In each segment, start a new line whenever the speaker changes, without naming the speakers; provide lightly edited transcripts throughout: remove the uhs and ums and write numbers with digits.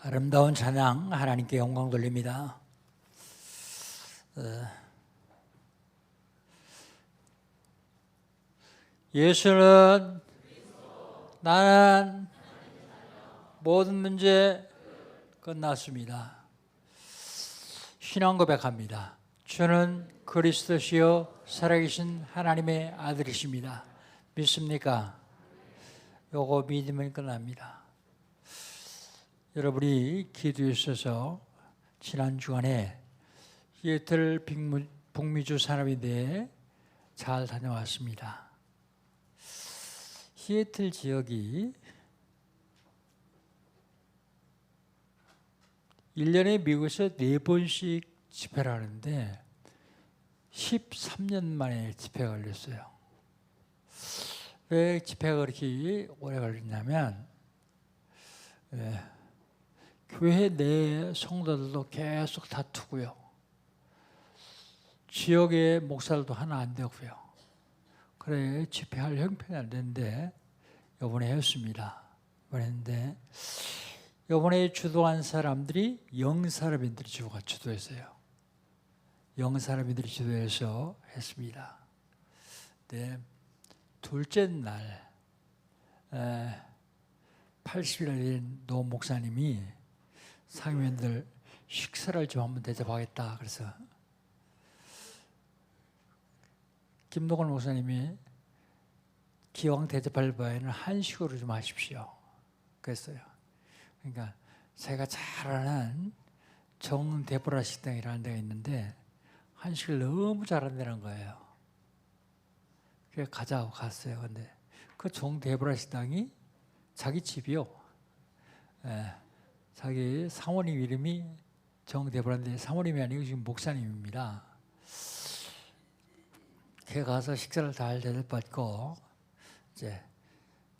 아름다운 찬양 하나님께 영광 돌립니다. 예수는 나는 모든 문제 끝났습니다. 신앙 고백합니다. 주는 그리스도시요 살아계신 하나님의 아들이십니다. 믿습니까? 요거 믿으면 끝납니다. 여러분이 기도에 있어서 지난 주간에 시애틀 북미주 산업인대에 잘 다녀왔습니다. 시애틀 지역이 1년에 미국에서 4번씩 집회를 하는데 13년 만에 집회가 걸렸어요. 왜 집회가 그렇게 오래 걸렸냐면 교회 내 성도들도 계속 다투고요. 지역의 목사들도 하나 안 되고요. 그래 집회할 형편이 안 되는데 이번에 했습니다. 이번에 했는데 이번에 주도한 사람들이 영사람인들이 주도했어요. 영사람인들이 주도해서 했습니다. 네, 둘째 날 80일 된 노 목사님이 상임위원들 식사를 좀 한번 대접하겠다. 그래서 김동건 목사님이 기왕 대접할 바에는 한식으로 좀 하십시오. 그랬어요. 그러니까 제가 잘 아는 정대보라 식당이라는 데가 있는데 한식을 너무 잘한다는 거예요. 그래서 가자고 갔어요. 근데 그 정대보라 식당이 자기 집이요. 자기 사모님 이름이 정대보라인데 사모님이 아니고 지금 목사님입니다. 걔 가서 식사를 잘 대접받고 이제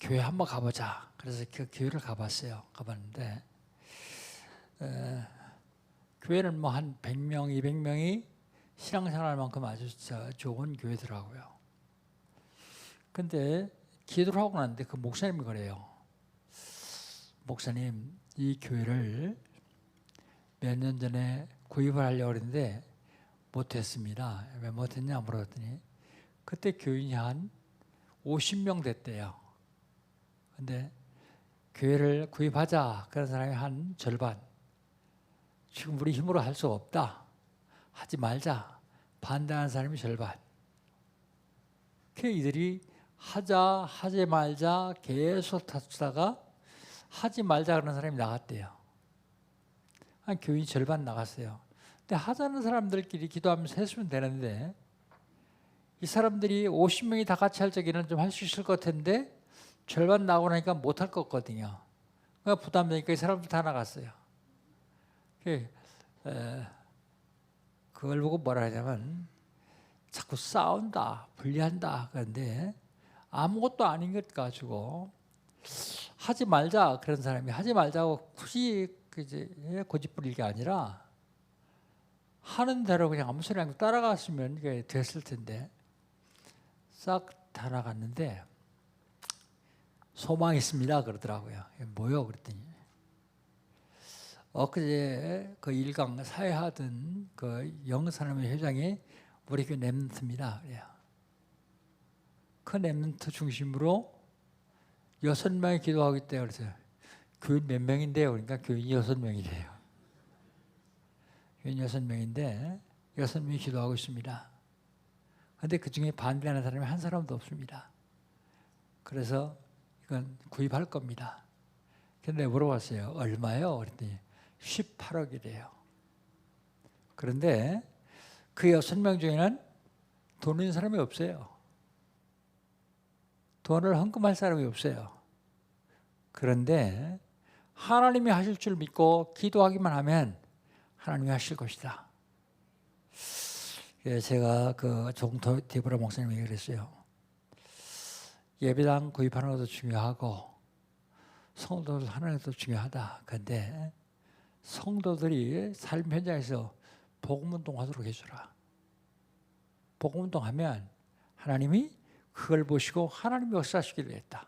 교회 한번 가보자. 그래서 그 교회를 가봤어요. 가봤는데 교회는 뭐 한 100명, 200명이 신앙생활만큼 아주 좋은 교회더라고요. 근데 기도를 하고 났는데 그 목사님이 그래요. 목사님, 이 교회를 몇 년 전에 구입을 하려고 했는데 못했습니다. 왜 못했냐 물었더니 그때 교인이 한 50명 됐대요. 근데 교회를 구입하자 그런 사람이 한 절반. 지금 우리 힘으로 할 수 없다. 하지 말자. 반대하는 사람이 절반. 그 이들이 하자 하지 말자 계속 다투다가 하지 말자 그런 사람이 나갔대요. 한 교인이 절반 나갔어요. 근데 하자는 사람들끼리 기도하면서 했으면 되는데 이 사람들이 50명이 다 같이 할 적에는 좀 할 수 있을 것 같은데 절반 나오고 나니까 못할 것 같거든요. 그러니까 부담되니까 이 사람들 다 나갔어요. 그걸 보고 뭐라 하냐면 자꾸 싸운다, 분리한다 그런데 아무것도 아닌 것 가지고 하지 말자 그런 사람이 하지 말자고 굳이 고집부릴 게 아니라 하는 대로 그냥 아무 소리 안 하고 따라갔으면 이게 됐을 텐데 싹 다 나갔는데 소망이 있습니다 그러더라고요. 뭐요? 그랬더니 엊그제 그 일강 사회하던 그 영산업회 회장이 우리 교회 랩런트입니다. 그 랩런트 중심으로 6명이 기도하고 있대요. 그래서 교인 몇 명인데요? 그러니까 교인이 6명이래요. 교인 6명인데 6명이 기도하고 있습니다. 그런데 그 중에 반대하는 사람이 한 사람도 없습니다. 그래서 이건 구입할 겁니다. 근데 물어봤어요. 얼마요? 그랬더니 18억이래요. 그런데 그 6명 중에는 돈 있는 사람이 없어요. 돈을 헌금할 사람이 없어요. 그런데 하나님이 하실 줄 믿고 기도하기만 하면 하나님이 하실 것이다. 제가 그 정대보라 목사님에게 그랬어요. 예배당 구입하는 것도 중요하고 성도들 하는 것도 중요하다. 그런데 성도들이 삶 현장에서 복음운동하도록 해주라. 복음운동하면 하나님이 그걸 보시고 하나님이 역사하시기로 했다.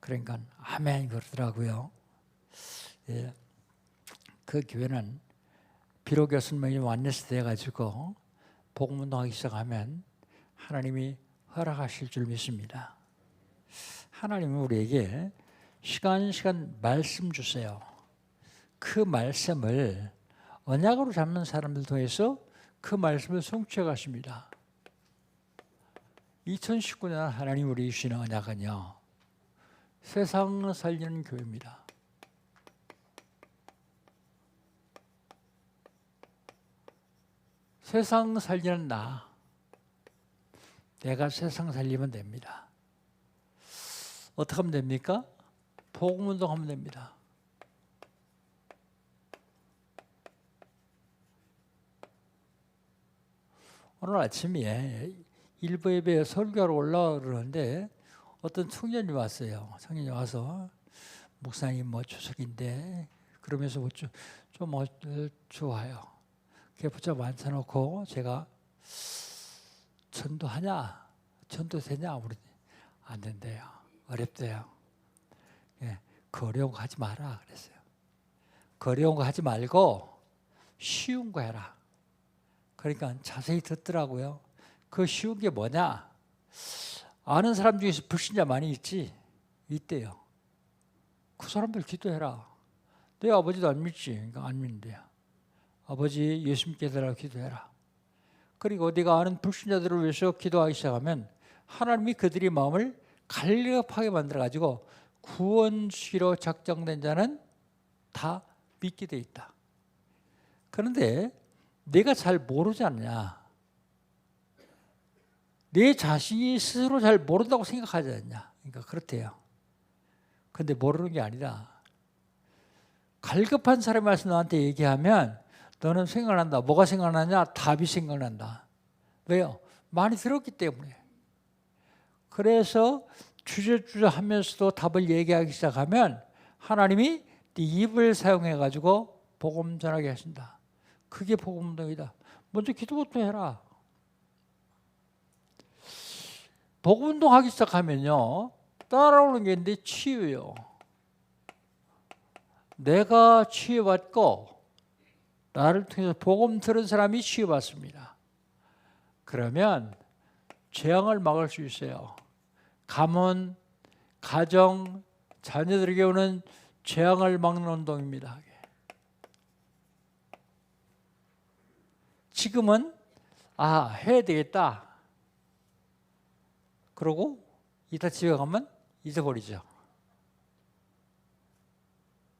그러니까 아멘 그러더라고요. 예, 그 교회는 비록 예수님이 완내스 돼가지고 복음운동하기 시작하면 하나님이 허락하실 줄 믿습니다. 하나님은 우리에게 시간 말씀 주세요. 그 말씀을 언약으로 잡는 사람들 통해서 그 말씀을 성취해 가십니다. 2019년 하나님 우리 주시는 언약은요, 세상을 살리는 교회입니다. 세상 살리는 내가 세상 살리면 됩니다. 어떻게 하면 됩니까? 복음운동하면 됩니다. 오늘 아침에 일부 예배에 설교하러 올라오는데 어떤 청년이 왔어요. 청년이 와서 목사님 뭐 추석인데 그러면서 좀 좋아요. 그게 붙잡아 앉혀놓고 제가 전도하냐? 전도 되냐? 우리 안 된대요. 어렵대요. 예, 그 어려운 거 하지 마라 그랬어요. 그 어려운 거 하지 말고 쉬운 거 해라. 그러니까 자세히 듣더라고요. 그 쉬운 게 뭐냐? 아는 사람 중에서 불신자 많이 있대요. 그 사람들 기도해라. 내 아버지도 안 믿지. 그러니까 안 믿는데요. 아버지 예수 믿게 해달라고 기도해라. 그리고 네가 아는 불신자들을 위해서 기도하기 시작하면 하나님이 그들의 마음을 갈급하게 만들어가지고 구원시로 작정된 자는 다 믿게 돼 있다. 그런데 내가 잘 모르지 않냐? 내 자신이 스스로 잘 모른다고 생각하지 않냐? 그러니까 그렇대요. 근데 모르는 게 아니라 갈급한 사람이 와서 너한테 얘기하면 너는 생각난다. 뭐가 생각나냐? 답이 생각난다. 왜요? 많이 들었기 때문에. 그래서 주저주저 하면서도 답을 얘기하기 시작하면 하나님이 네 입을 사용해가지고 복음 전하게 하신다. 그게 복음운동이다. 먼저 기도부터 해라. 복음운동 하기 시작하면요, 따라오는 게 있는데 치유요. 내가 치유받고 나를 통해서 복음 들은 사람이 치유받습니다. 그러면 재앙을 막을 수 있어요. 가문, 가정, 자녀들에게 오는 재앙을 막는 운동입니다. 지금은 해야 되겠다. 그러고 이따 집에 가면 잊어버리죠.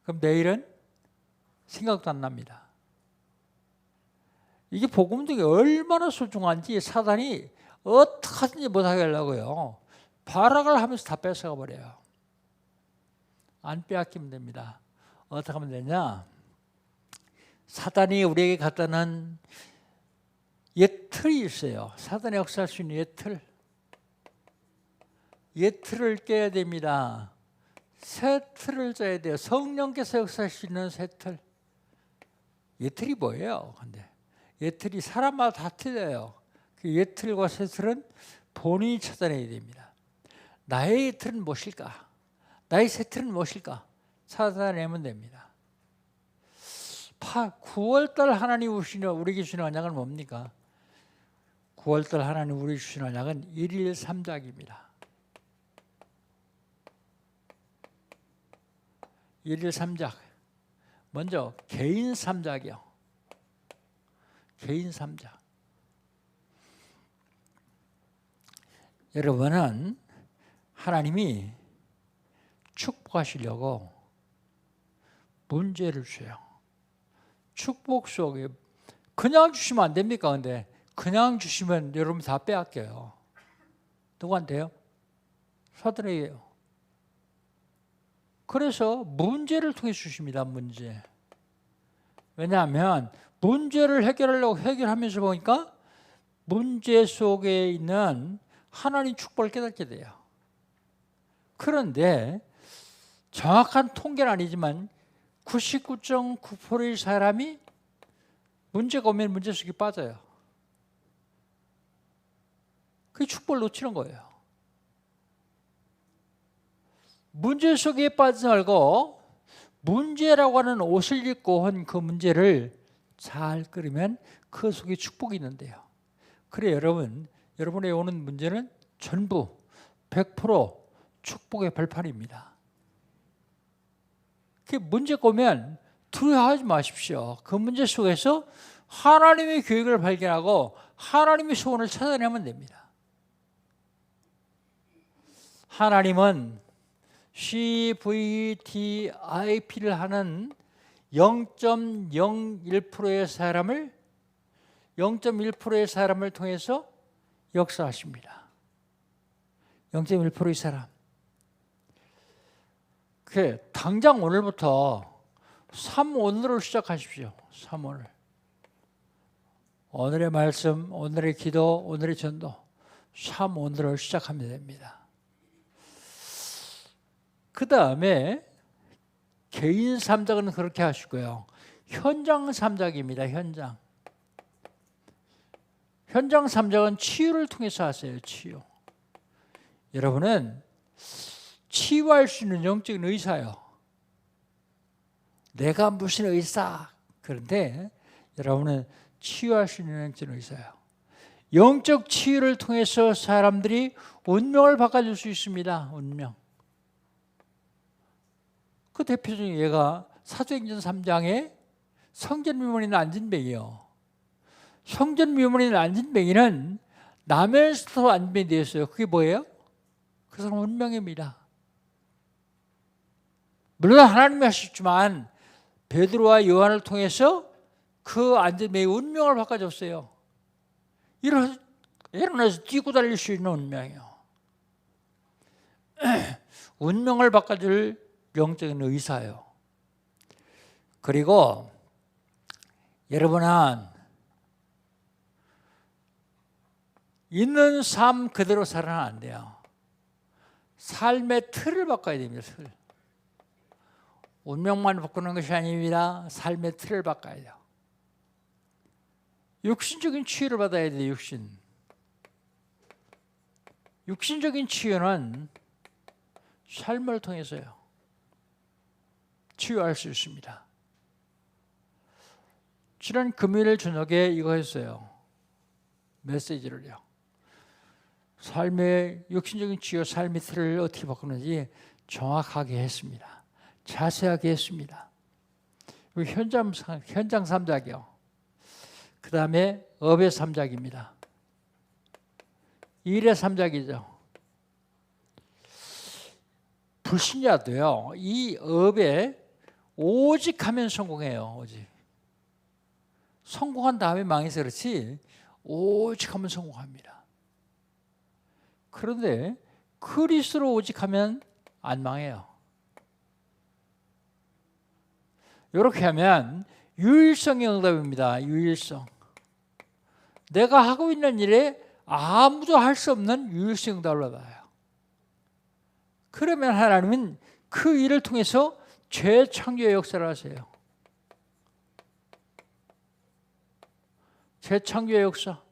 그럼 내일은 생각도 안 납니다. 이게 복음운동이 얼마나 소중한지 사단이 어떻게 하든지 못하게 하려고요. 발악을 하면서 다 뺏어가 버려요. 안 빼앗기면 됩니다. 어떻게 하면 되냐? 사단이 우리에게 갖다는 옛 틀이 있어요. 사단이 역사할 수 있는 옛 틀. 옛 틀을 깨야 됩니다. 새 틀을 짜야 돼요. 성령께서 역사할 수 있는 새 틀. 옛 틀이 뭐예요? 근데 옛 틀이 사람마다 다 틀려요. 그 옛 틀과 새 틀은 본인이 찾아내야 됩니다. 나의 옛 틀은 무엇일까? 나의 새 틀은 무엇일까? 찾아내면 됩니다. 9월달 하나님 우리에게 주시는 언약은 뭡니까? 9월달 하나님 우리에게 주시는 언약은 1일 3작입니다. 1일 3작. 먼저 개인 3작이요. 개인 3작. 여러분은 하나님이 축복하시려고 문제를 줘요. 축복 속에 그냥 주시면 안 됩니까? 근데 그냥 주시면 여러분 다 빼앗겨요. 누구한테요? 사드레예요. 그래서 문제를 통해 주십니다. 문제. 왜냐하면 문제를 해결하면서 보니까 문제 속에 있는 하나님 축복을 깨닫게 돼요. 그런데 정확한 통계는 아니지만 99.9%의 사람이 문제가 오면 문제 속에 빠져요. 그게 축복을 놓치는 거예요. 문제 속에 빠지지 말고 문제라고 하는 옷을 입고 한 그 문제를 잘 끓이면 그 속에 축복이 있는데요. 그래 여러분의 오는 문제는 전부 100% 축복의 벌판입니다. 그 문제 오면 두려워하지 마십시오. 그 문제 속에서 하나님의 계획을 발견하고 하나님의 소원을 찾아내면 됩니다. 하나님은 CVTIP를 하는 0.01%의 사람을 통해서 역사하십니다. 0.1%의 사람. 당장 오늘부터 3오늘을 시작하십시오. 3오늘. 오늘의 말씀, 오늘의 기도, 오늘의 전도 3오늘을 시작하면 됩니다. 그 다음에 개인 삼작은 그렇게 하시고요. 현장 삼작입니다. 현장 삼작은 치유를 통해서 하세요. 치유. 여러분은 치유할 수 있는 영적인 의사요. 내가 무슨 의사. 그런데 여러분은 치유할 수 있는 영적인 의사요. 영적 치유를 통해서 사람들이 운명을 바꿔줄 수 있습니다. 운명. 그 대표적인 예가 사도행전 3장에 성전미문인 안진뱅이요. 성전미문인 안진뱅이는 남에서 안진뱅이 되었어요. 그게 뭐예요? 그 사람은 운명입니다. 물론 하나님이 하셨지만 베드로와 요한을 통해서 그 안진뱅이의 운명을 바꿔줬어요. 일어나서 뛰고 달릴 수 있는 운명이요. 운명을 바꿔줄 영적인 의사요. 그리고 여러분은 있는 삶 그대로 살아는 안 돼요. 삶의 틀을 바꿔야 됩니다. 틀. 운명만 바꾸는 것이 아닙니다. 삶의 틀을 바꿔야 돼요. 육신적인 치유를 받아야 돼요. 육신적인 치유는 삶을 통해서요. 치유할 수 있습니다. 지난 금요일 저녁에 이거 했어요. 메시지를요. 삶의 육신적인 치유, 삶의 틀을 어떻게 바꾸는지 정확하게 했습니다. 자세하게 했습니다. 현장 삼작이요. 그 다음에 업의 삼작입니다. 일의 삼작이죠. 불신자도요. 이 업에 오직 하면 성공해요. 오직. 성공한 다음에 망해서 그렇지 오직 하면 성공합니다. 그런데 그리스도로 오직 하면 안 망해요. 이렇게 하면 유일성의 응답입니다. 유일성. 내가 하고 있는 일에 아무도 할 수 없는 유일성 응답을 받아요. 그러면 하나님은 그 일을 통해서 재창조의 역사를 하세요. 재창조의 역사.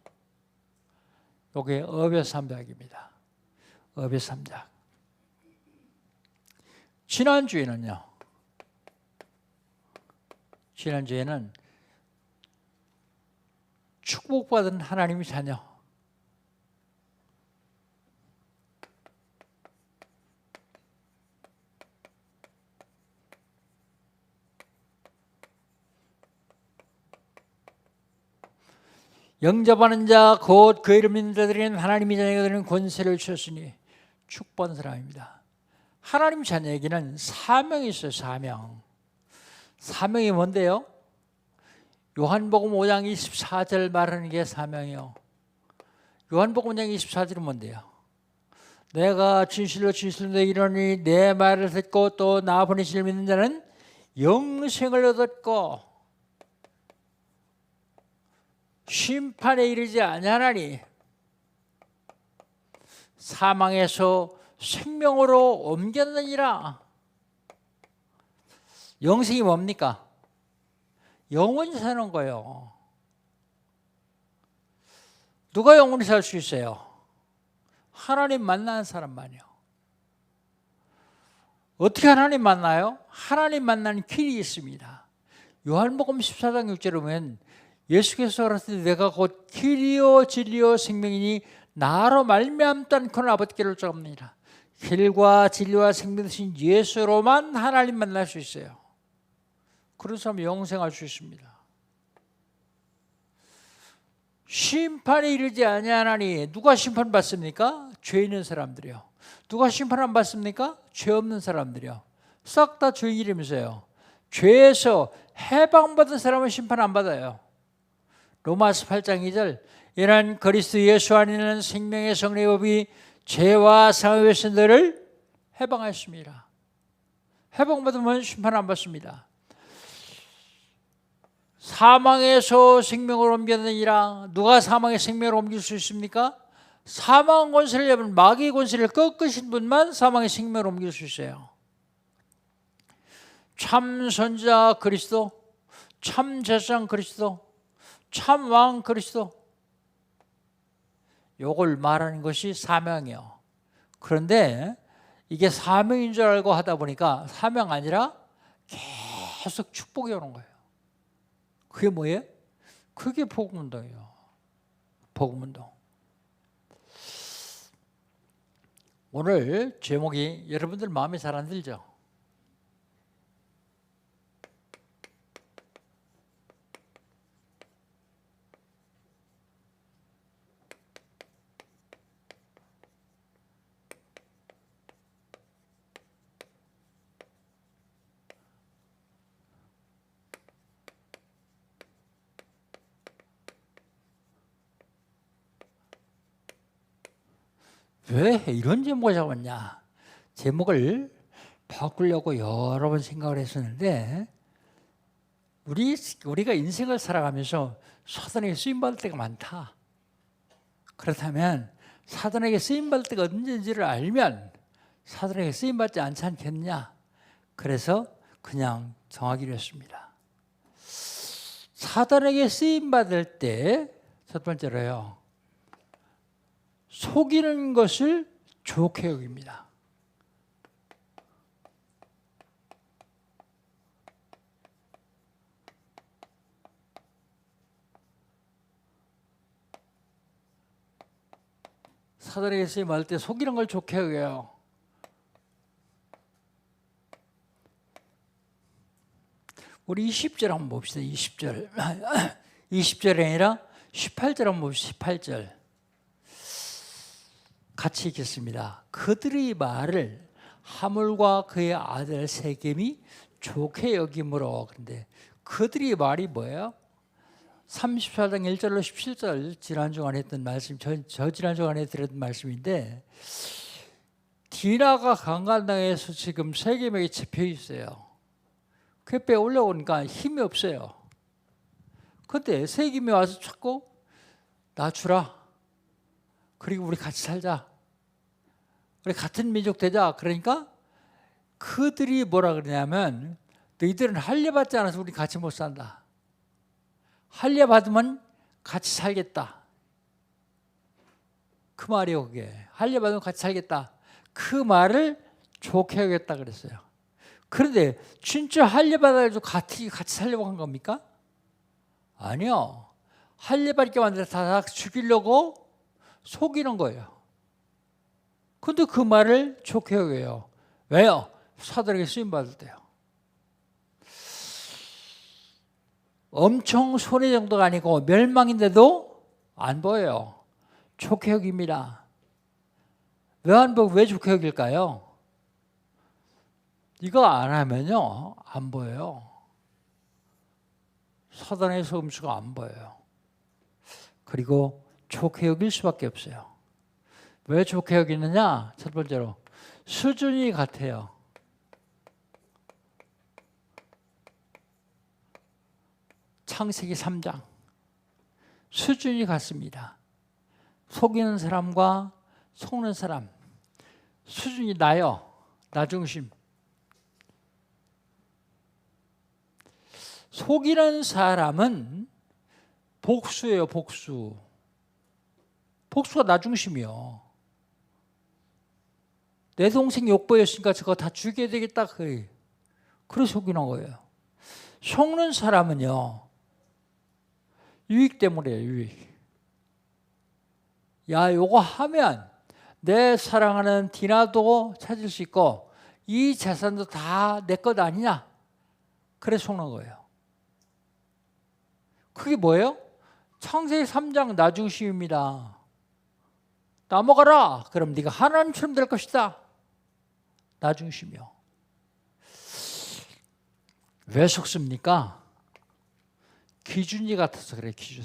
이게 업의 삼작입니다. 업의 삼작. 지난주에는 축복받은 하나님의 자녀. 영접하는 자 곧 그 이름 믿는 자들은 하나님의 자녀가 되는 권세를 주셨으니 축복받은 사람입니다. 하나님 자녀에게는 사명이 있어요. 사명이 뭔데요? 요한복음 5장 24절 말하는 게 사명이요. 요한복음 5장 24절은 뭔데요? 내가 진실로 이르노니 내 말을 듣고 또 나 보내시를 믿는 자는 영생을 얻었고 심판에 이르지 아니하나니 사망에서 생명으로 옮겼느니라. 영생이 뭡니까? 영원히 사는 거예요. 누가 영원히 살 수 있어요? 하나님 만나는 사람만이요. 어떻게 하나님 만나요? 하나님 만나는 길이 있습니다. 요한복음 14장 6절에 보면 예수께서 가라사대 내가 곧 길이요 진리요 생명이니 나로 말미암지 않고는 아버지께로 오리라. 길과 진리와 생명 되신 예수로만 하나님 만날 수 있어요. 그런 사람은 영생할 수 있습니다. 심판이 이르지 아니하나니 누가 심판받습니까? 죄 있는 사람들이요. 누가 심판 안 받습니까? 죄 없는 사람들이요. 싹 다 죄인이라면서요. 죄에서 해방받은 사람은 심판 안 받아요. 로마서 8장 2절 이는 그리스도 예수 안에는 생명의 성령의 법이 죄와 사망에서 너를 해방하였습니다. 해방받으면 심판 안 받습니다. 사망에서 생명으로 옮겼느니라. 누가 사망의 생명으로 옮길 수 있습니까? 사망 권세를 잡은 마귀의 권세를 꺾으신 분만 사망의 생명으로 옮길 수 있어요. 참 선지자 그리스도, 참 제사장 그리스도, 참 왕 그리스도, 요걸 말하는 것이 사명이요. 그런데 이게 사명인 줄 알고 하다 보니까 사명 아니라 계속 축복이 오는 거예요. 그게 뭐예요? 그게 복음운동이에요. 복음운동. 오늘 제목이 여러분들 마음에 잘 안 들죠? 왜 이런 제목을 잡았냐? 제목을 바꾸려고 여러 번 생각을 했었는데 우리가 인생을 살아가면서 사단에게 쓰임받을 때가 많다. 그렇다면 사단에게 쓰임받을 때가 언제인지를 알면 사단에게 쓰임받지 않지 않겠느냐? 그래서 그냥 정하기로 했습니다. 사단에게 쓰임받을 때 첫 번째로요. 속이는 것을 좋게 여깁니다. 사단에게 쓰임받을 때 속이는 걸 좋게 여겨요. 우리 20절 한번 봅시다. 20절. 20절이 아니라 18절 한번 봅시다. 18절. 같이 읽겠습니다. 그들의 말을 하물과 그의 아들 세겜이 좋게 여김으로. 그런데 그들의 말이 뭐예요? 34장 1절로 17절 지난주간에 했던 말씀, 저 지난주간에 드렸던 말씀인데 디나가 강간당해서 지금 세겜에게 잡혀 있어요. 그 배 올라오니까 힘이 없어요. 그런데 세겜이 와서 자꾸 나 주라. 그리고 우리 같이 살자. 우리 같은 민족 되자. 그러니까 그들이 뭐라 그러냐면 너희들은 할례 받지 않아서 우리 같이 못 산다. 할례 받으면 같이 살겠다. 그 말이에요. 그게. 할례 받으면 같이 살겠다. 그 말을 좋게 하겠다 그랬어요. 그런데 진짜 할례 받아가지고 같이 살려고 한 겁니까? 아니요. 할례 받게 만들어서 다 죽이려고 속이는 거예요. 근데 그 말을 좋게 여겨요. 왜요? 사들에게 쓰임받을 때요. 엄청 손해 정도가 아니고 멸망인데도 안 보여요. 좋게 여깁니다. 왜 안 보고 왜 좋게 여길까요? 이거 안 하면요 안 보여요. 사단의 속임수가 안 보여요. 그리고 좋게 여길 수밖에 없어요. 왜 좋게 여기느냐? 첫 번째로 수준이 같아요. 창세기 3장 수준이 같습니다. 속이는 사람과 속는 사람 수준이 나요. 나 중심. 속이는 사람은 복수예요. 복수. 복수가 나 중심이요. 내 동생 욕보였으니까 저거 다 죽여야 되겠다. 그래서 속이는 거예요. 속는 사람은요, 유익 때문이에요. 유익. 야, 요거 하면 내 사랑하는 디나도 찾을 수 있고 이 재산도 다 내 것 아니냐. 그래서 속는 거예요. 그게 뭐예요? 창세기 3장 나중심입니다. 넘어가라. 그럼 네가 하나님처럼 될 것이다. 나중심이요. 왜 속습니까? 기준이 같아서 그래. 기준.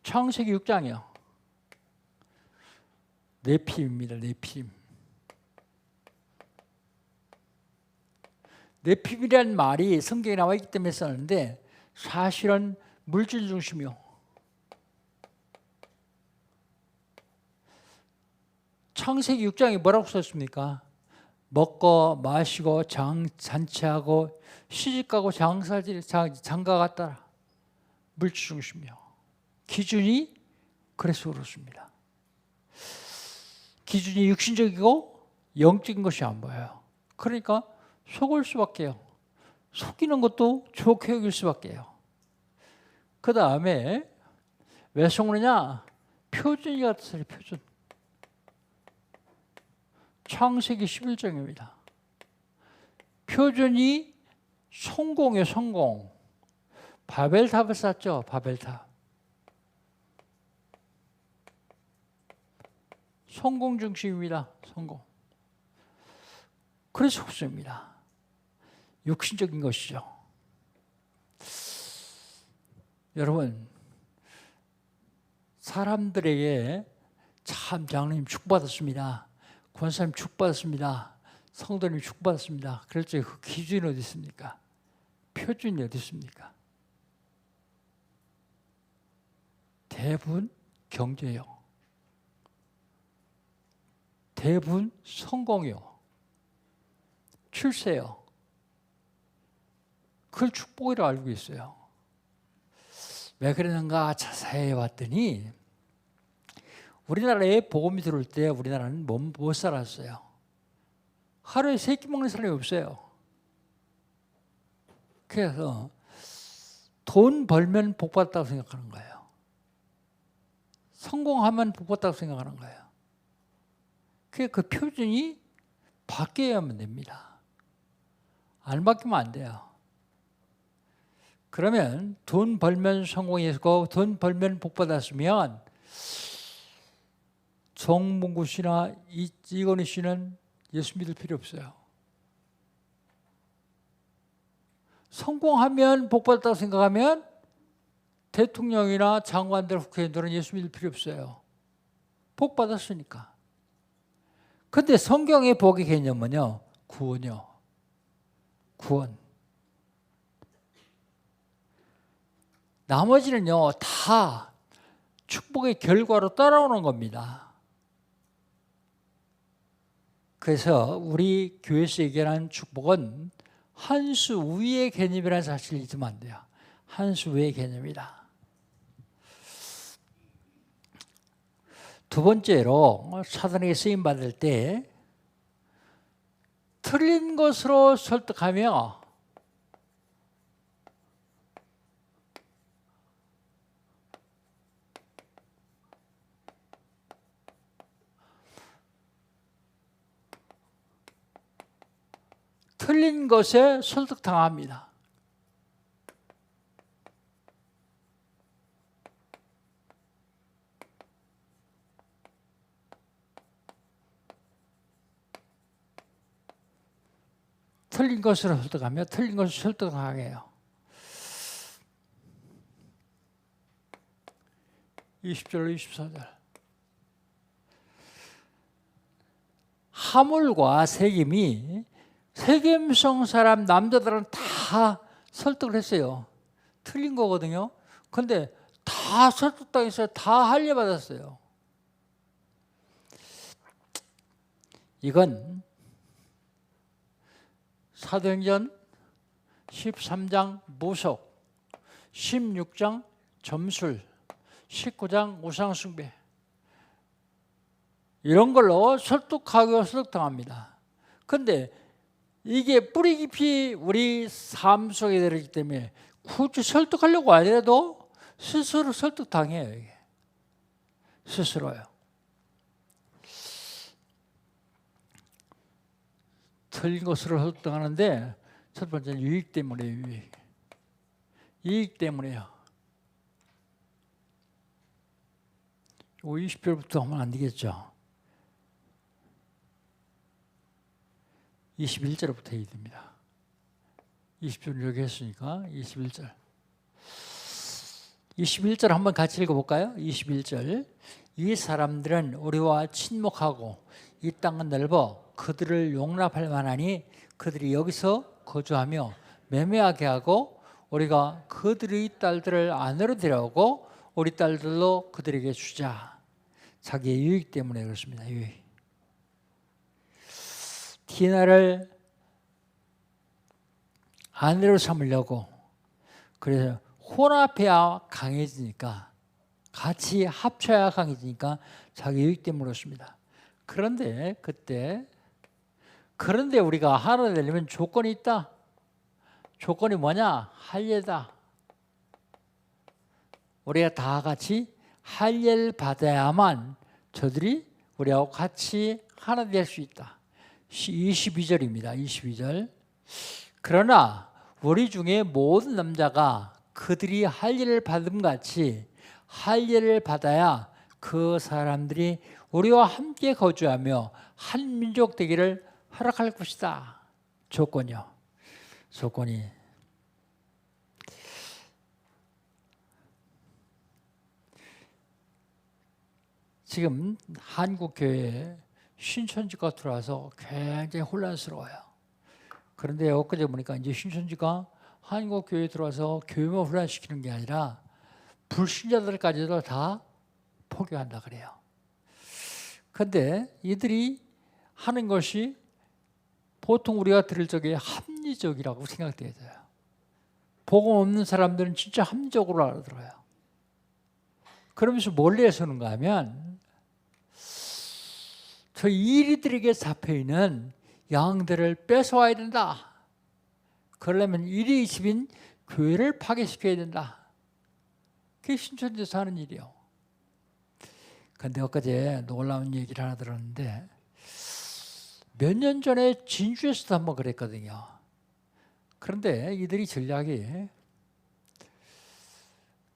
창세기 6장이요. 네피림입니다. 네피림. 네피림이라는 말이 성경에 나와 있기 때문에 썼는데 사실은 물질 중심이요. 창세기 6장에 뭐라고 썼습니까? 먹고 마시고 잔치하고 시집가고 장가 갔더라. 물질 중심이요. 기준이 그래서 그렇습니다. 기준이 육신적이고 영적인 것이 안 보여요. 그러니까 속을 수밖에요. 속이는 것도 좋게 여길 수밖에요. 그 다음에 왜 속느냐? 표준이 같아서 표준. 창세기 11장입니다. 표준이 성공이에요. 성공. 바벨탑을 쌓죠. 바벨탑. 성공 중심입니다. 성공. 그래서 속습니다. 육신적인 것이죠. 여러분, 사람들에게 참 장로님 축복받았습니다. 권사님 축복받았습니다. 성도님 축복받았습니다. 그럴 때 그 기준이 어디 있습니까? 표준이 어디 있습니까? 대부분 경제요. 대부분 성공이요. 출세요. 그걸 축복이라고 알고 있어요. 왜 그러는가 자세히 봤더니 우리나라에 복음이 들어올 때 우리나라는 못 살았어요. 하루에 3끼 먹는 사람이 없어요. 그래서 돈 벌면 복 받았다고 생각하는 거예요. 성공하면 복 받았다고 생각하는 거예요. 그 표준이 바뀌어야만 됩니다. 안 바뀌면 안 돼요. 그러면 돈 벌면 성공했고 돈 벌면 복 받았으면 정문구 씨나 이건희 씨는 예수 믿을 필요 없어요. 성공하면 복 받았다고 생각하면 대통령이나 장관들, 국회의원들은 예수 믿을 필요 없어요. 복 받았으니까. 근데 성경의 복의 개념은요, 구원이요. 구원. 나머지는요, 다 축복의 결과로 따라오는 겁니다. 그래서 우리 교회에서 얘기하는 축복은 한 수 위의 개념이라는 사실을 잊으면 안 돼요. 한 수 위의 개념이다. 두 번째로 사단에게 쓰임받을 때 틀린 것으로 설득하며 틀린 것에 설득당합니다. 틀린 것으로 설득하며 틀린 것을 설득하게 해요. 20절로 24절. 하물과 세겜이 세겜성 사람 남자들은 다 설득을 했어요. 틀린 거거든요. 근데 다 설득당했어요. 다 할례받았어요. 이건 사도행전 13장 무속, 16장 점술, 19장 우상숭배. 이런 걸로 설득하고 설득당합니다. 그런데 이게 뿌리 깊이 우리 삶 속에 들어있기 때문에 굳이 설득하려고 하더라도 스스로 설득당해요. 이게. 스스로요. 틀린 것으로 설득하는데 첫 번째는 유익 때문에요. 유익. 이익 때문에요. 20절부터 하면 안 되겠죠. 21절부터 해야 됩니다. 20절 여기 했으니까 21절. 21절 한번 같이 읽어볼까요? 21절. 이 사람들은 우리와 친목하고 이 땅은 넓어 그들을 용납할 만하니 그들이 여기서 거주하며 매매하게 하고 우리가 그들의 딸들을 안으로 데려오고 우리 딸들로 그들에게 주자. 자기의 유익 때문에 그렇습니다. 유익. 디나를 아내로 삼으려고 그래서 혼합해야 강해지니까 같이 합쳐야 강해지니까 자기 유익 때문에 그렇습니다. 그런데 우리가 하나 되려면 조건이 있다. 조건이 뭐냐? 할례다. 우리가 다 같이 할례를 받아야만 저들이 우리하고 같이 하나 될 수 있다. 22절입니다. 22절. 그러나 우리 중에 모든 남자가 그들이 할례를 받음 같이 할례를 받아야 그 사람들이 우리와 함께 거주하며 한 민족 되기를 허락할 것이다. 조건이요. 조건이. 지금 한국 교회에 신천지가 들어와서 굉장히 혼란스러워요. 그런데 엊그제 보니까 이제 신천지가 한국 교회에 들어와서 교회만 혼란시키는 게 아니라 불신자들까지도 다 포교한다 그래요. 그런데 이들이 하는 것이 보통 우리가 들을 적에 합리적이라고 생각돼요. 복음 없는 사람들은 진짜 합리적으로 알아들어요. 그러면서 뭘 내세우는가 하면 저 이리들에게 잡혀있는 양들을 뺏어와야 된다. 그러려면 1위 20인 교회를 파괴시켜야 된다. 그게 신천지에서 하는 일이요. 그런데 엊그제 놀라운 얘기를 하나 들었는데 몇 년 전에 진주에서도 한번 그랬거든요. 그런데 이들이 전략이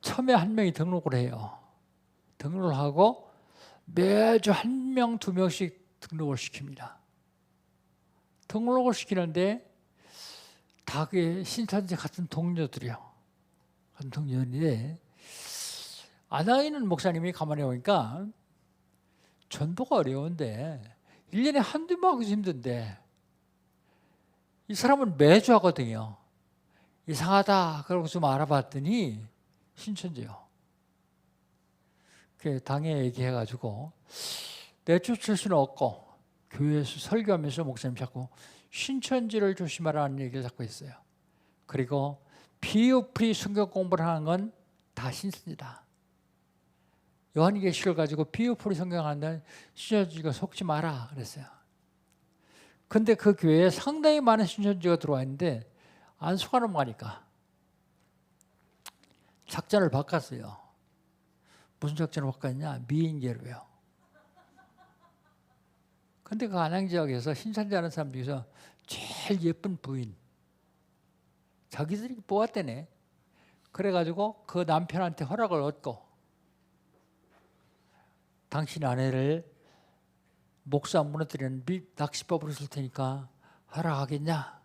처음에 한 명이 등록을 해요. 등록을 하고 매주 한 명, 두 명씩 등록을 시킵니다. 등록을 시키는데 다 그게 신천지 같은 동료들이요. 같은 동료인데 아나이는 목사님이 가만히 보니까 전도가 어려운데 1년에 한두 번 하기 힘든데 이 사람은 매주 하거든요. 이상하다. 그러고 좀 알아봤더니 신천지요. 그 당에 얘기해가지고 내쫓을 수는 없고 교회에서 설교하면서 목사님 자꾸 신천지를 조심하라는 얘기를 자꾸 했어요. 그리고 비유프리 성경 공부를 하는 건 다 신천지다. 요한계시를 가지고 비유프리 성경하는 신천지가 속지 마라 그랬어요. 근데 그 교회에 상당히 많은 신천지가 들어와 있는데 안 속아 넘어가니까 작전을 바꿨어요. 무슨 작전을 바꿨냐? 미인계로요. 근데 그 안양 지역에서 신천지 하는 사람 중에서 제일 예쁜 부인 자기들이 뽑았대네. 그래가지고 그 남편한테 허락을 얻고 당신 아내를 목사 무너뜨리는 낚시법으로 쓸 테니까 허락하겠냐?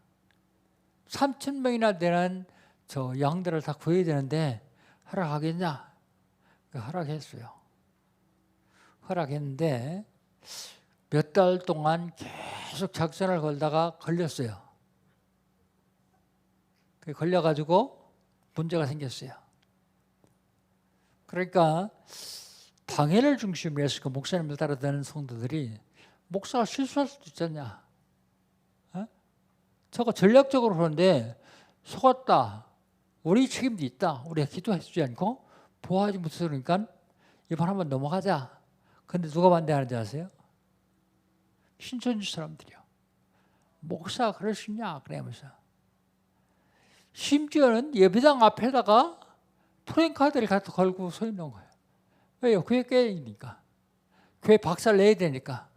3,000명이나 되는 저 양들을 다 구해야 되는데 허락하겠냐? 허락했어요. 허락했는데 몇 달 동안 계속 작전을 걸다가 걸렸어요. 걸려가지고 문제가 생겼어요. 그러니까 당회를 중심으로 해서 그 목사님을 따라다니는 성도들이 목사가 실수할 수도 있잖냐. 어? 저거 전략적으로 그러는데 속았다. 우리 책임도 있다. 우리가 기도해주지 않고 보호하지 못해서 그러니까 이번 한번 넘어가자. 근데 누가 반대하는지 아세요? 신천지 사람들이요. 목사 그럴 수 있냐 그러면서. 심지어는 예배당 앞에다가 프랭카드를 갖다 걸고 서 있는 거예요. 왜요? 교회 깨니까. 교회 박살 내야 되니까.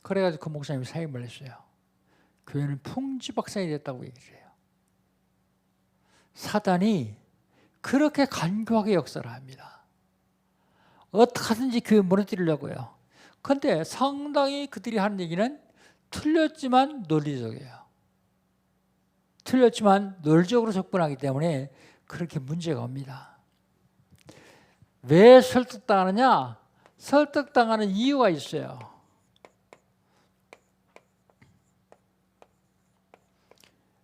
그래가지고 그 목사님이 사임을 했어요. 교회는 풍지박산이 됐다고 얘기를 해요. 사단이 그렇게 간교하게 역사를 합니다. 어떻게 하든지 교회 무너뜨리려고요. 그런데 상당히 그들이 하는 얘기는 틀렸지만 논리적이에요. 틀렸지만 논리적으로 접근하기 때문에 그렇게 문제가 옵니다. 왜 설득당하느냐? 설득당하는 이유가 있어요.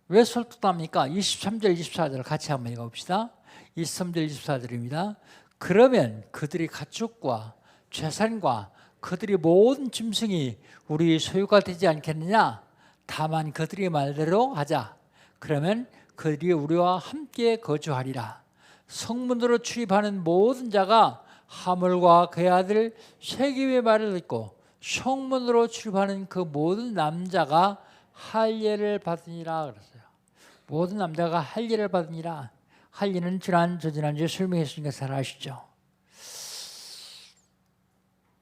왜 설득당합니까? 23절, 24절 같이 한번 읽어봅시다. 23절, 24절입니다. 그러면 그들이 가축과 재산과 그들이 모든 짐승이 우리 소유가 되지 않겠느냐? 다만 그들이 말대로 하자. 그러면 그들이 우리와 함께 거주하리라. 성문으로 출입하는 모든 자가 하물과 그의 아들 세겜의 말을 듣고 성문으로 출입하는 그 모든 남자가 할례를 받으니라 그랬어요. 모든 남자가 할례를 받으니라. 할례는 저지난주에 설명했으니까 잘 아시죠.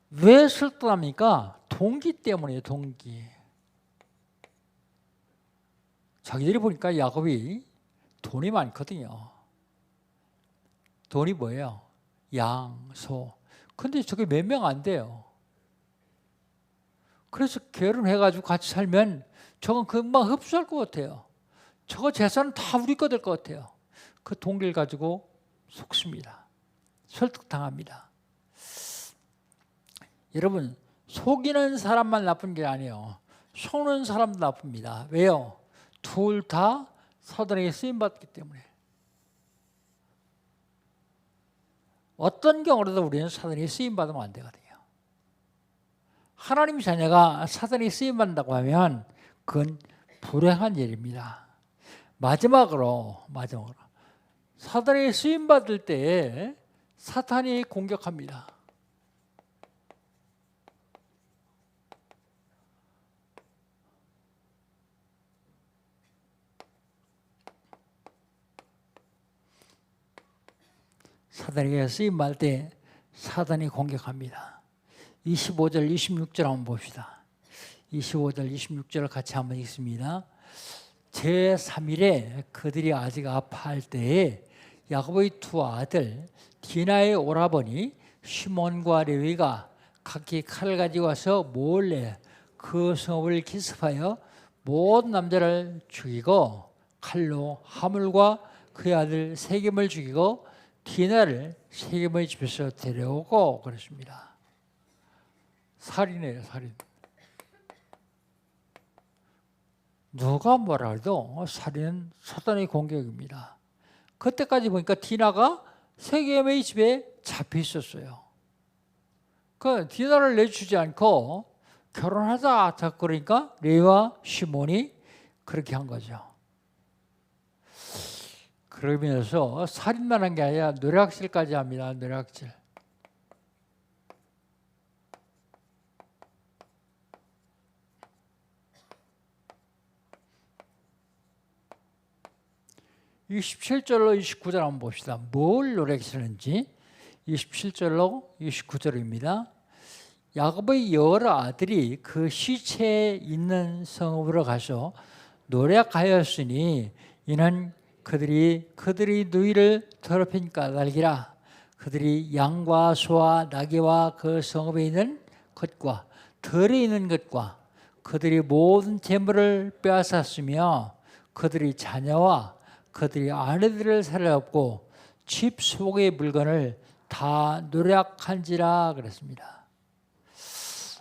왜 설득합니까? 동기 때문이에요. 동기. 자기들이 보니까 야곱이 돈이 많거든요. 돈이 뭐예요? 양, 소. 근데 저게 몇 명 안 돼요. 그래서 결혼해가지고 같이 살면 저건 금방 흡수할 것 같아요. 저거 재산은 다 우리 거 될 것 같아요. 그 동기를 가지고 속습니다. 설득당합니다. 여러분, 속이는 사람만 나쁜 게 아니에요. 속는 사람도 나쁩니다. 왜요? 둘 다 사단에게 쓰임받기 때문에. 어떤 경우라도 우리는 사단에게 쓰임받으면 안 되거든요. 하나님 자녀가 사단에게 쓰임받는다고 하면 그건 불행한 일입니다. 마지막으로 사단에게 쓰임받을 때 사탄이 공격합니다. 사단에게 쓰임받을 때 사단이 공격합니다. 25절, 26절 한번 봅시다. 25절, 26절을 같이 한번 읽습니다. 제3일에 그들이 아직 아파할 때에 야곱의 두 아들 디나의 오라버니 시몬과 레위가 각기 칼을 가지고 와서 몰래 그 성읍을 기습하여 모든 남자를 죽이고 칼로 하물과 그의 아들 세겜을 죽이고 디나를 세겜의 집에서 데려오고 그랬습니다. 살인이에요, 살인. 누가 뭐라 해도 살인은 사단의 공격입니다. 그때까지 보니까 디나가 세겜의 집에 잡혀 있었어요. 그 디나를 내주지 않고 결혼하자 그러니까 레위와 시몬이 그렇게 한 거죠. 그러면서 살인만 한 게 아니라 노략질까지 합니다. 노략질. 이 17절로 29절 한번 봅시다. 뭘 노략질했는지 27절로 29절입니다. 야곱의 여러 아들이 그 시체에 있는 성읍으로 가서 노략하였으니 이는 그들이 누이를 더럽힌 까닭이라. 그들이 양과 소와 나귀와 그 성읍에 있는 것과 들에 있는 것과 그들이 모든 재물을 빼앗았으며 그들이 자녀와 그들이 아내들을 살려없고 집 속의 물건을 다 노략한지라 그랬습니다.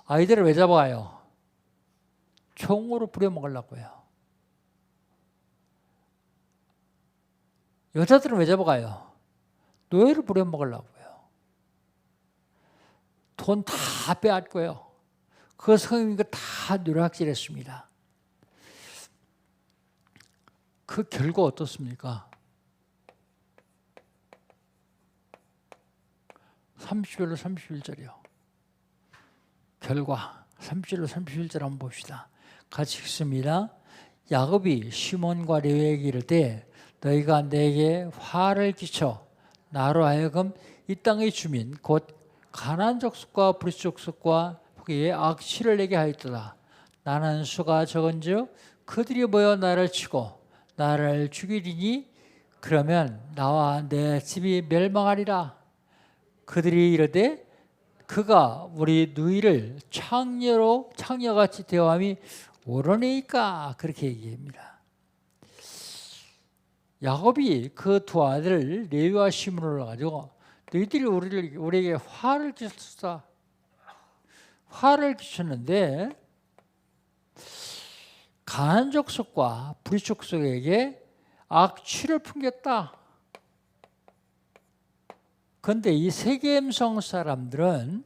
아이들을 왜 잡아요? 총으로 부려먹으려고요. 여자들은 왜 잡아가요? 노예를 부려먹으려고요. 돈 다 빼앗고요. 그 성인이 다 노략질했습니다. 그 결과 어떻습니까? 30절로 31절이요. 결과 30절로 31절 한번 봅시다. 같이 읽습니다. 야곱이 시몬과 레위에게 이르되 너희가 내게 화를 끼쳐 나로 하여금 이 땅의 주민 곧 가나안 족속과 브리스 족속과 후기에 악취를 내게 하였도다. 나는 수가 적은즉 그들이 모여 나를 치고 나를 죽이리니 그러면 나와 내 집이 멸망하리라. 그들이 이르되 그가 우리 누이를 창녀같이 대함이 옳으니까 그렇게 얘기합니다. 야곱이 그 두 아들을 레위와 시몬을 가지고 너희들이 우리에게 화를 끼쳤다. 화를 끼쳤는데 가나안 족속과 브리스 족속에게 악취를 풍겼다. 그런데 이 세겜성 사람들은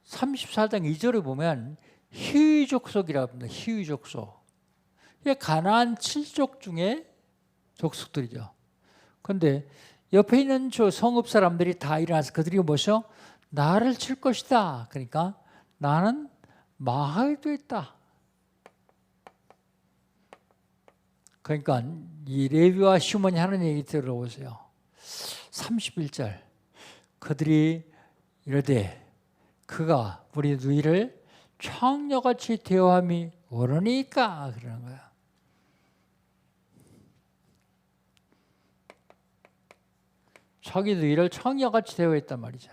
34장 2절에 보면 히위 족속이라고 합니다. 히위 족속. 이게 가나안 7족 중에 족속들이죠. 그런데 옆에 있는 저 성읍 사람들이 다 일어나서 그들이 뭐죠? 나를 칠 것이다. 그러니까 나는 망하게 되었다. 그러니까 이 레위와 시몬이 하는 얘기 들어보세요. 31절 그들이 이르되 그가 우리 누이를 창녀같이 대함이 옳으니까 그러는 거야. 자기 누이를 창녀같이 대우했단 말이죠.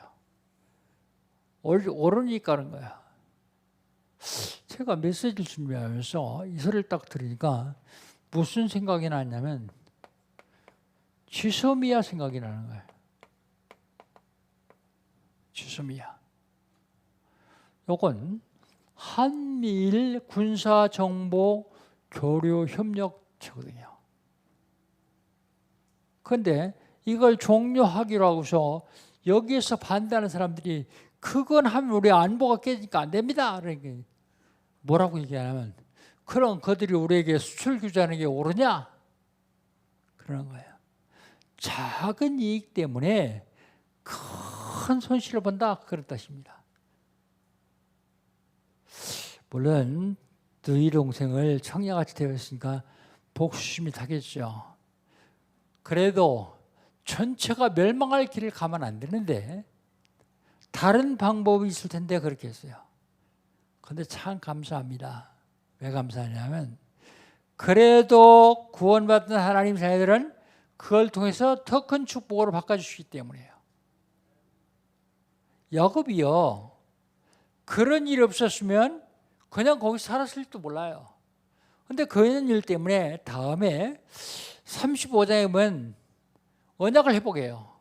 옳으니까 하는 거야. 제가 메시지를 준비하면서 이 소리를 딱 들으니까 무슨 생각이 났냐면 지소미아 생각이 나는 거예요. 지소미아. 요건 한미일 군사정보 교류 협력체거든요. 그런데 이걸 종료하기로 하고서 여기에서 반대하는 사람들이 그건 하면 우리 안보가 깨지니까 안 됩니다. 그러니까 뭐라고 얘기하냐면 그럼 그들이 우리에게 수출 규제하는 게 옳으냐? 그러는 거예요. 작은 이익 때문에 큰 손실을 본다. 그런 뜻입니다. 물론 너희 동생을 청녀같이 대했으니까 복수심이 타겠죠. 그래도 전체가 멸망할 길을 가면 안 되는데 다른 방법이 있을 텐데 그렇게 했어요. 그런데 참 감사합니다. 왜 감사하냐면 그래도 구원받은 하나님 자녀들은 그걸 통해서 더 큰 축복으로 바꿔주시기 때문이에요. 야곱이요. 그런 일이 없었으면 그냥 거기 살았을지도 몰라요. 그런데 그런 일 때문에 다음에 35장에 보면 언약을 회복해요.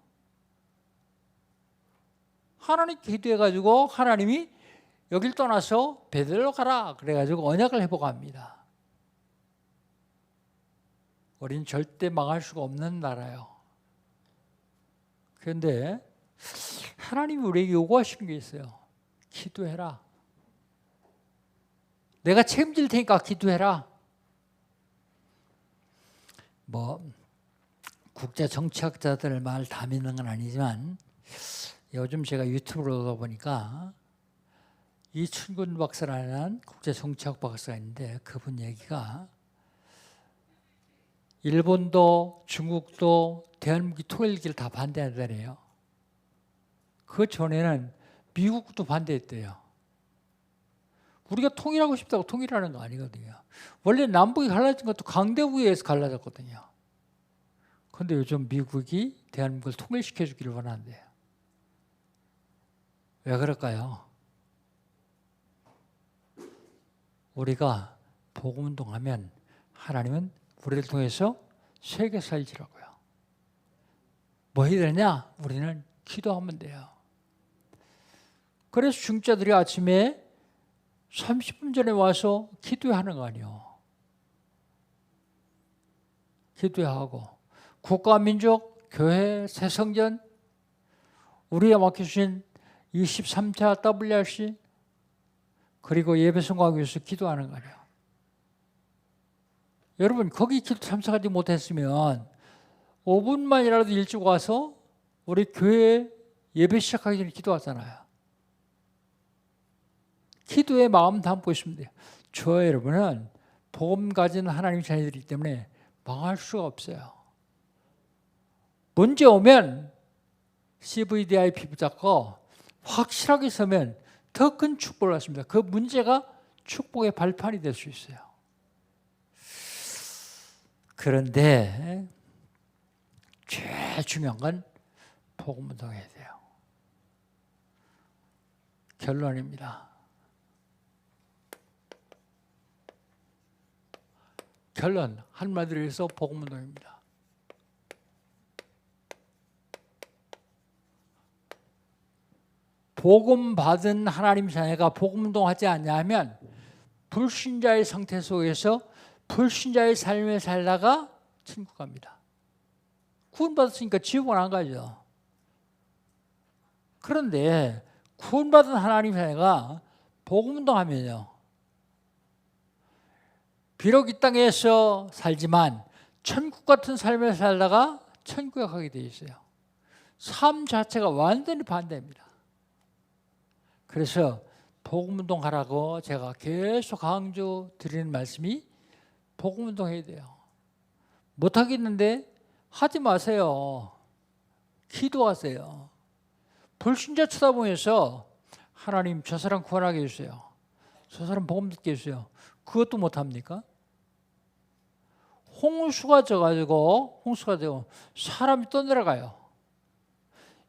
하나님 기도해가지고 하나님이 여길 떠나서 베들레로 가라 그래가지고 언약을 회복합니다. 우리는 절대 망할 수가 없는 나라예요. 그런데 하나님이 우리에게 요구하시는 게 있어요. 기도해라. 내가 책임질 테니까 기도해라. 국제 정치학자들 말 다 믿는 건 아니지만 요즘 제가 유튜브로 보니까 이춘근 박사라는 국제 정치학 박사가 있는데 그분 얘기가 일본도 중국도 대한민국이 통일기를 다 반대하더래요. 그 전에는 미국도 반대했대요. 우리가 통일하고 싶다고 통일하는 거 아니거든요. 원래 남북이 갈라진 것도 강대국에 의해서 갈라졌거든요. 그런데 요즘 미국이 대한민국을 통일시켜 주기를 원한대요. 왜 그럴까요? 우리가 복음운동하면 하나님은 우리를 통해서 세계 살지라고요. 뭐 해야 되냐? 우리는 기도하면 돼요. 그래서 중자들이 아침에 30분 전에 와서 기도하는 거 아니에요. 기도하고 국가민족, 교회, 새성전, 우리가 맡겨주신 23차 WRC 그리고 예배성공하기 위해서 기도하는 거 아니에요. 여러분 거기 기도 참석하지 못했으면 5분만이라도 일찍 와서 우리 교회 예배 시작하기 전에 기도하잖아요. 기도에 마음 담고 있으면 돼요. 저 여러분은 복음 가진 하나님 자녀들이기 때문에 망할 수가 없어요. 문제 오면 CVDIP 붙잡고 확실하게 서면 더 큰 축복을 받습니다. 그 문제가 축복의 발판이 될 수 있어요. 그런데 제일 중요한 건 복음 운동해야 돼요. 결론입니다. 결론 한마디로 해서 복음 운동입니다. 복음 받은 하나님 자녀가 복음 운동하지 않냐면 불신자의 상태 속에서 불신자의 삶을 살다가 천국 갑니다. 구원받았으니까 지옥은 안 가죠. 그런데 구원받은 하나님 자녀가 복음 운동하면요, 비록 이 땅에서 살지만 천국 같은 삶을 살다가 천국에 가게 돼 있어요. 삶 자체가 완전히 반대입니다. 그래서 복음 운동하라고 제가 계속 강조 드리는 말씀이 복음 운동해야 돼요. 못하겠는데 하지 마세요. 기도하세요. 불신자 쳐다보면서 하나님 저 사람 구원하게 해주세요. 저 사람 복음 듣게 해주세요. 그것도 못합니까? 홍수가 져가지고 사람이 떠내려가요.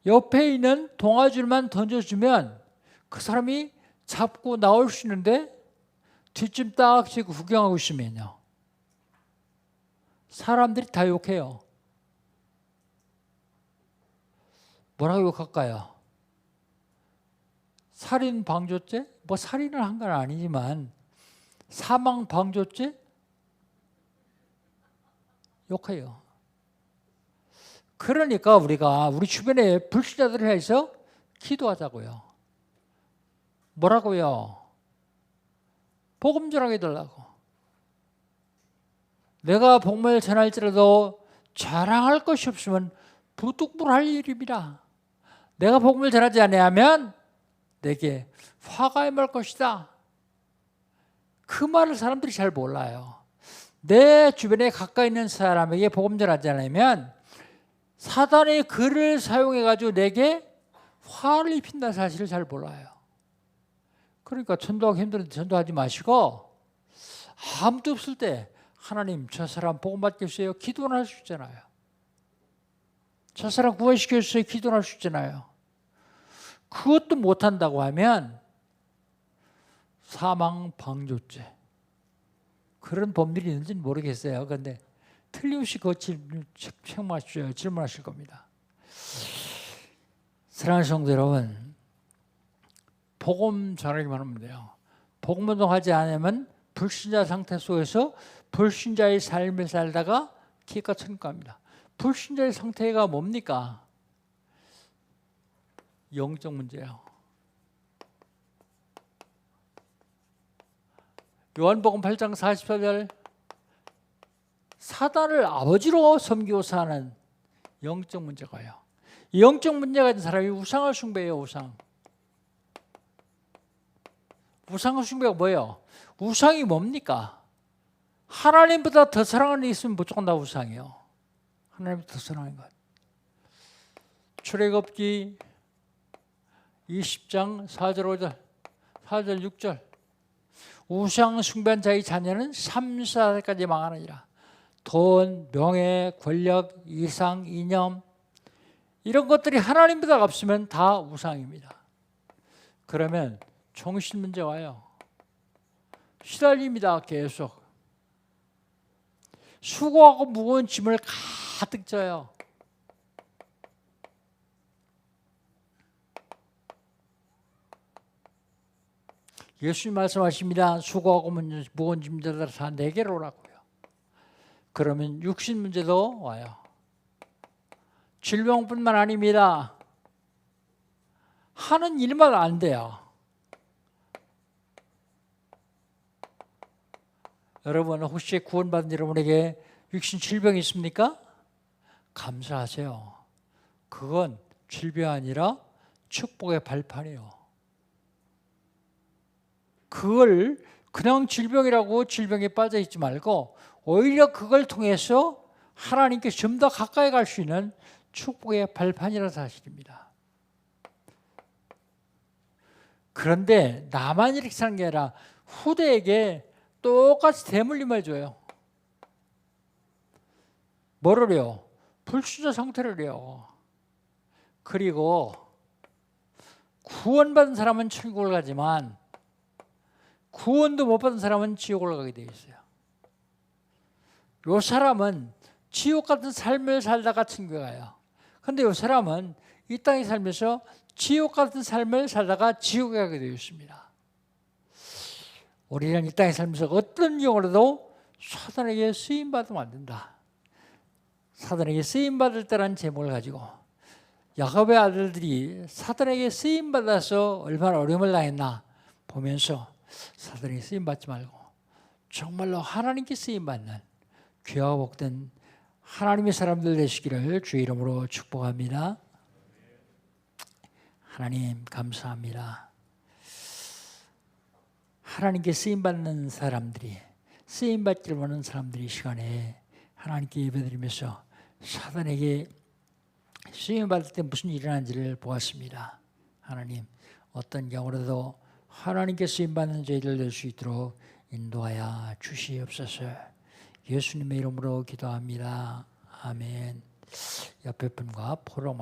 옆에 있는 동아줄만 던져주면 그 사람이 잡고 나올 수 있는데 뒷짐 딱 지고 구경하고 있으면요, 사람들이 다 욕해요. 뭐라고 욕할까요? 살인 방조죄? 뭐 살인을 한 건 아니지만 사망 방조죄? 욕해요. 그러니까 우리가 우리 주변에 불신자들을 해서 기도하자고요. 뭐라고요? 복음 전하게 해달라고. 내가 복음을 전할지라도 자랑할 것이 없으면 부득불할 일입니다. 내가 복음을 전하지 아니하면 내게 화가 임할 것이다. 그 말을 사람들이 잘 몰라요. 내 주변에 가까이 있는 사람에게 복음 전하지 않으면 사단의 글을 사용해가지고 내게 화를 입힌다는 사실을 잘 몰라요. 그러니까 전도하기 힘들은데 전도하지 마시고 아무도 없을 때 하나님 저 사람 복음 받게 해주세요. 기도는 할 수 있잖아요. 저 사람 구원시켜 주세요. 기도는 할 수 있잖아요. 그것도 못한다고 하면 사망 방조죄, 그런 법률이 있는지는 모르겠어요. 그런데 틀림없이 그 질문하실 겁니다. 사랑하는 성도 여러분, 복음 전하기만 하면 돼요. 복음 운동하지 않으면 불신자 상태 속에서 불신자의 삶을 살다가 기껏 천국 갑니다. 불신자의 상태가 뭡니까? 영적 문제예요. 요한복음 8장 44절, 사단을 아버지로 섬기고 사는 영적 문제가요. 이 영적 문제가 있는 사람이 우상을 숭배해요. 우상을 숭배가 뭐예요? 우상이 뭡니까? 하나님보다 더 사랑하는 게 있으면 무조건 다 우상이에요. 하나님보다 더 사랑하는 것. 출애굽기 20장 4절 5절 4절 6절, 우상 숭배한 자의 자녀는 3, 4세까지 망하느니라. 돈, 명예, 권력, 이상, 이념, 이런 것들이 하나님보다 없으면 다 우상입니다. 그러면 정신 문제 와요. 시달립니다. 계속 수고하고 무거운 짐을 가득 져요. 예수님 말씀하십니다. 수고하고 무거운 짐들을 다 내게로 오라고요. 그러면 육신 문제도 와요. 질병뿐만 아닙니다. 하는 일만 안 돼요. 여러분, 혹시 구원받은 여러분에게 육신 질병이 있습니까? 감사하세요. 그건 질병이 아니라 축복의 발판이에요. 그걸 그냥 질병이라고 질병에 빠져 있지 말고 오히려 그걸 통해서 하나님께 좀 더 가까이 갈 수 있는 축복의 발판이라는 사실입니다. 그런데 나만 이렇게 사는 게 아니라 후대에게 똑같이 대물림을 줘요. 뭐를 해요? 불순자 상태를 해요. 그리고 구원받은 사람은 천국을 가지만 구원도 못 받은 사람은 지옥을 가게 되어 있어요. 이 사람은 지옥 같은 삶을 살다가 천국에 가요. 그런데 이 사람은 이 땅에 살면서 지옥 같은 삶을 살다가 지옥에 가게 되어 있습니다. 우리는 이 땅에 살면서 어떤 경우라도 사단에게 쓰임받으면 안 된다. 사단에게 쓰임받을 때라는 제목을 가지고 야곱의 아들들이 사단에게 쓰임받아서 얼마나 어려움을 당했나 보면서 사단에게 쓰임받지 말고 정말로 하나님께 쓰임받는 귀하고 복된 하나님의 사람들 되시기를 주의 이름으로 축복합니다. 하나님 감사합니다. 하나님께 쓰임받는 사람들이, 쓰임받기를 원하는 사람들이 이 시간에 하나님께 예배드리면서 사단에게 쓰임받을 때 무슨 일이 일어나는지를 보았습니다. 하나님, 어떤 경우라도 하나님께 쓰임받는 저희들 될 수 있도록 인도하여 주시옵소서. 예수님의 이름으로 기도합니다. 아멘. 옆에 분과 포로